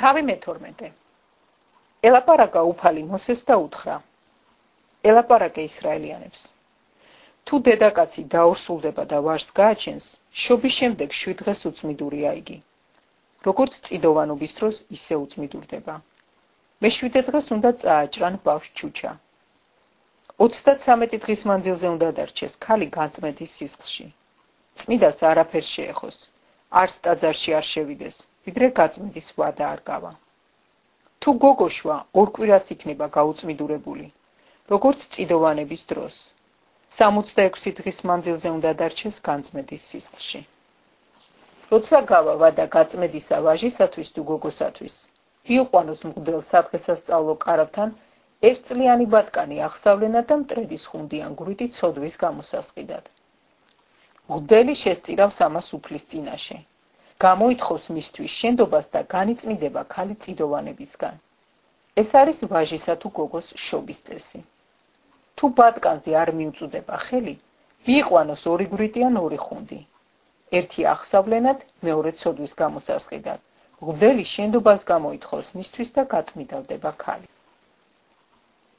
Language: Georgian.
თავი მე-12. ელაპარაკა უფალი მოსეს და უთხრა: ელაპარაკე ისრაელიანებს. თუ დედაკაცი დაორსულდება და ვარს გააჩენს, შობის შემდეგ 7 დღეს უწმიდურია იგი. როგორც წიდოვანობის დროს ისე უწმიდურდება. მე-7 დღეს უნდა წააჭრან ბავშვ ჩუჩა. 33 დღის მანძილზე უნდა დარჩეს ქალი განწმენდის სისხლში. წმიდას არაფერს შეეხოს, არც ტაძარში არ შევიდეს, ვიდრე გაწმენდის ვადა არ გავა. თუ გოგოშვა 2 კვირას იქნება გაუწმიდურებული, როგორც წიდოვანების დროს, 66 დღის მანძილზე უნდა დარჩეს განწმენდის სისხლში. როცა გავა ვადა გაწმენდისა ვაჟისათვის თუ გოგოსათვის, მიიყვანოს მღვდელ სადღესასწაულო კარავთან 1 წლიანი ბატკანი აღსავლენად და მტრედის ხუნდიან გვირით ცოდვის გამოსასყიდად. მღვდელი შესწირავს ამას უფლის წინაშე. გამოითხოვს მისთვის შენდობას და განიწმინდება ქალი წიდოვანებისგან. ეს არის ვაჟისა თუ გოგოს შობის წესი. თუ ბატკანზე არ მიუწუდება ხელი, მიიყვანოს 2 გვირითი ან 2 ხუნდი. ერთი აღსავლენად, მეორე ცოდვის გამოსასყიდად. მღვდელი შენდობას გამოითხოვს მისთვის და გაწმიდავდება ქალი.